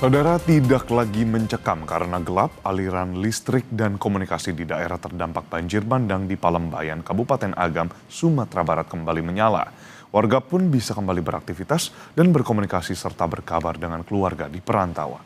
Saudara, tidak lagi mencekam karena gelap, aliran listrik dan komunikasi di daerah terdampak banjir bandang di Palembayan, Kabupaten Agam, Sumatera Barat kembali menyala. Warga pun bisa kembali beraktivitas dan berkomunikasi serta berkabar dengan keluarga di perantauan.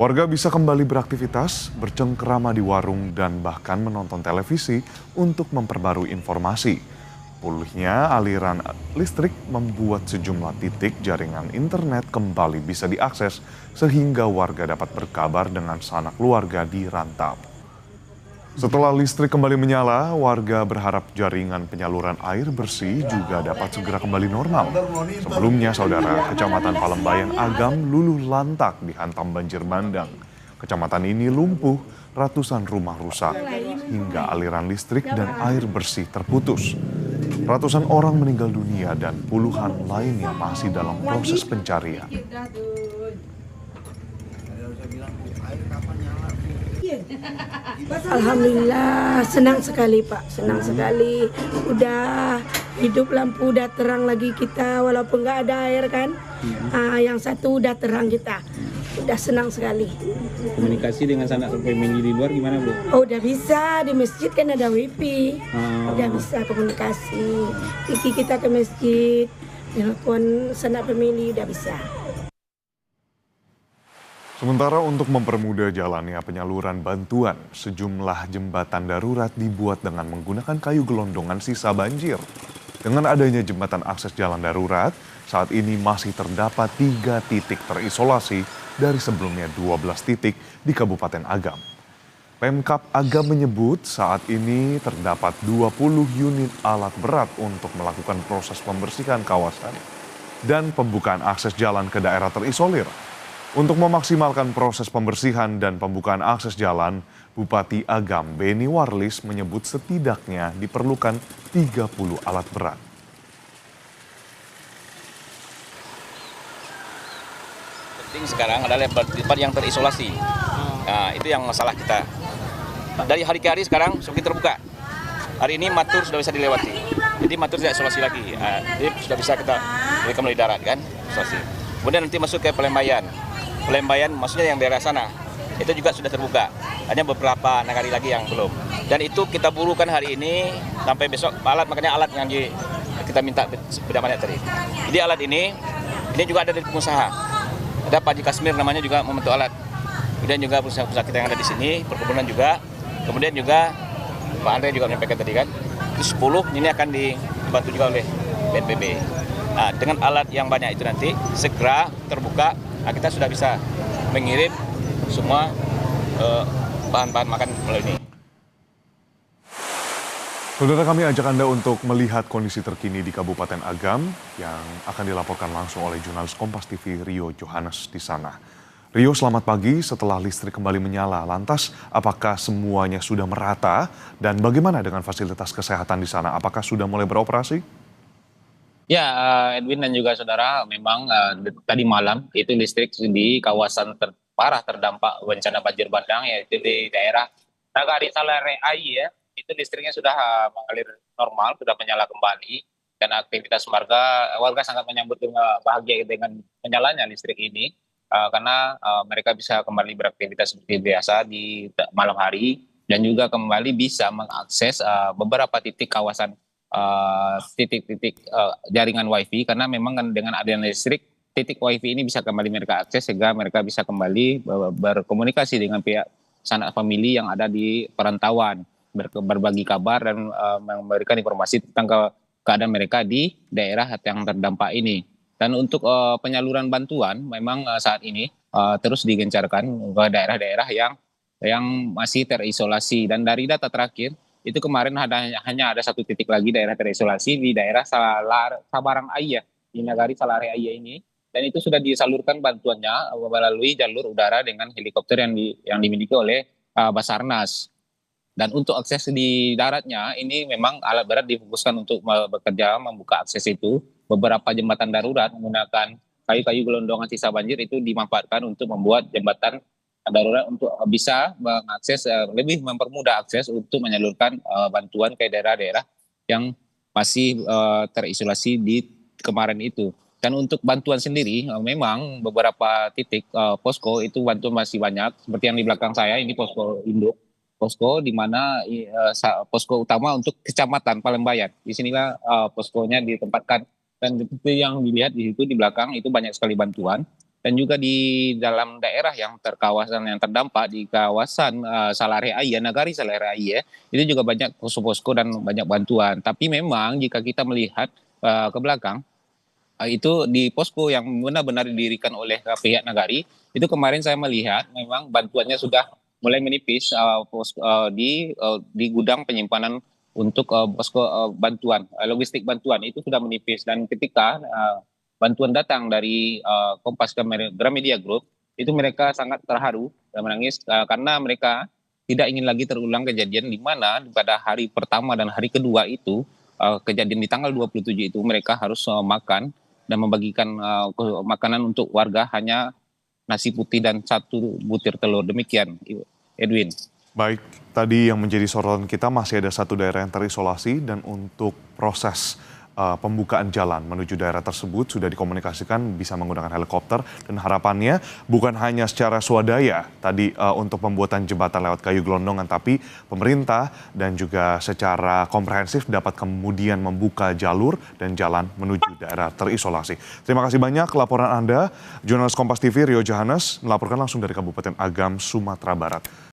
Warga bisa kembali beraktivitas, bercengkerama di warung, dan bahkan menonton televisi untuk memperbarui informasi. Pulihnya aliran listrik membuat sejumlah titik jaringan internet kembali bisa diakses sehingga warga dapat berkabar dengan sanak keluarga di rantau. Setelah listrik kembali menyala, warga berharap jaringan penyaluran air bersih juga dapat segera kembali normal. Sebelumnya, saudara, Kecamatan Palembayan Agam luluh lantak dihantam banjir bandang. Kecamatan ini lumpuh, ratusan rumah rusak, hingga aliran listrik dan air bersih terputus. Ratusan orang meninggal dunia dan puluhan lainnya masih dalam proses pencarian. Alhamdulillah, senang sekali Pak, senang sekali. Udah hidup lampu, udah terang lagi kita, walaupun nggak ada air kan. Yang satu udah terang kita, udah senang sekali. Komunikasi dengan sanak family di luar gimana, Bu? Oh, udah bisa, di masjid kan ada wifi, udah bisa komunikasi. Iki kita ke masjid, telepon sanak family udah bisa. Sementara untuk mempermudah jalannya penyaluran bantuan, sejumlah jembatan darurat dibuat dengan menggunakan kayu gelondongan sisa banjir. Dengan adanya jembatan akses jalan darurat, saat ini masih terdapat 3 titik terisolasi dari sebelumnya 12 titik di Kabupaten Agam. Pemkab Agam menyebut saat ini terdapat 20 unit alat berat untuk melakukan proses pembersihan kawasan dan pembukaan akses jalan ke daerah terisolir. Untuk memaksimalkan proses pembersihan dan pembukaan akses jalan, Bupati Agam Beni Warlis menyebut setidaknya diperlukan 30 alat berat. Penting sekarang adalah tempat yang terisolasi. Nah, itu yang masalah kita. Dari hari ke hari sekarang semakin terbuka. Hari ini Matur sudah bisa dilewati. Jadi Matur tidak isolasi lagi. Jadi sudah bisa kita melalui darat kan, isolasi. Kemudian nanti masuk ke Palembayan. Palembayan maksudnya yang daerah sana. Itu juga sudah terbuka. Hanya beberapa nagari lagi yang belum. Dan itu kita burukan hari ini sampai besok alat, makanya alat yang kita minta beda banyak tadi. Jadi alat ini juga ada dari pengusaha. Ada Pak Haji Kasmir namanya juga membentuk alat. Kemudian juga pengusaha-pengusaha kita yang ada di sini, perkebunan juga. Kemudian juga Pak Andre juga menyampaikan tadi kan, itu 10 ini akan dibantu juga oleh BNPB. Nah, dengan alat yang banyak itu nanti segera terbuka, nah kita sudah bisa mengirim semua bahan-bahan makan melalui ini. Saudara, kami ajak Anda untuk melihat kondisi terkini di Kabupaten Agam yang akan dilaporkan langsung oleh jurnalis Kompas TV Rio Johannes di sana. Rio, selamat pagi. Setelah listrik kembali menyala, lantas apakah semuanya sudah merata dan bagaimana dengan fasilitas kesehatan di sana? Apakah sudah mulai beroperasi? Ya, Edwin dan juga saudara, memang tadi malam itu listrik di kawasan terparah terdampak bencana banjir bandang, yaitu di daerah Nagari Salare Ai ya, itu listriknya sudah mengalir normal, sudah menyala kembali, dan aktivitas warga sangat menyambut dengan bahagia dengan menyalanya listrik ini, karena mereka bisa kembali beraktivitas seperti biasa di malam hari, dan juga kembali bisa mengakses beberapa titik kawasan titik-titik jaringan wifi, karena memang kan dengan adanya listrik titik wifi ini bisa kembali mereka akses sehingga mereka bisa kembali berkomunikasi dengan pihak sanak famili yang ada di perantauan, berbagi kabar dan memberikan informasi tentang keadaan mereka di daerah yang terdampak ini. Dan untuk penyaluran bantuan memang saat ini terus digencarkan ke daerah-daerah yang masih terisolasi, dan dari data terakhir itu kemarin hanya ada 1 titik lagi daerah terisolasi di daerah Sabarang Ayah, di Nagari Salare Ayah ini, dan itu sudah disalurkan bantuannya melalui jalur udara dengan helikopter yang dimiliki oleh Basarnas. Dan untuk akses di daratnya ini memang alat berat difokuskan untuk bekerja membuka akses itu. Beberapa jembatan darurat menggunakan kayu-kayu gelondongan sisa banjir itu dimanfaatkan untuk membuat jembatan darurat untuk bisa mengakses, lebih mempermudah akses untuk menyalurkan bantuan ke daerah-daerah yang masih terisolasi di kemarin itu. Dan untuk bantuan sendiri, memang beberapa titik posko itu bantuan masih banyak. Seperti yang di belakang saya, ini posko induk. Posko di mana posko utama untuk kecamatan Palembayan. Di sinilah poskonya ditempatkan. Dan seperti yang dilihat di situ di belakang itu banyak sekali bantuan. Dan juga di dalam daerah yang kawasan yang terdampak di kawasan Salare Aie, Nagari Salare Aie, itu juga banyak posko-posko dan banyak bantuan. Tapi memang jika kita melihat ke belakang, itu di posko yang benar-benar didirikan oleh pihak Nagari, itu kemarin saya melihat memang bantuannya sudah mulai menipis di gudang penyimpanan untuk posko bantuan, logistik bantuan itu sudah menipis. Dan ketika bantuan datang dari Kompas Gramedia Group, itu mereka sangat terharu dan menangis karena mereka tidak ingin lagi terulang kejadian di mana pada hari pertama dan hari kedua itu, kejadian di tanggal 27 itu mereka harus makan dan membagikan makanan untuk warga hanya nasi putih dan 1 butir telur. Demikian, Edwin. Baik, tadi yang menjadi sorotan kita masih ada 1 daerah yang terisolasi dan untuk proses pembukaan jalan menuju daerah tersebut sudah dikomunikasikan bisa menggunakan helikopter dan harapannya bukan hanya secara swadaya tadi untuk pembuatan jembatan lewat kayu gelondongan, tapi pemerintah dan juga secara komprehensif dapat kemudian membuka jalur dan jalan menuju daerah terisolasi. Terima kasih banyak laporan Anda, jurnalis Kompas TV Rio Johannes melaporkan langsung dari Kabupaten Agam, Sumatera Barat.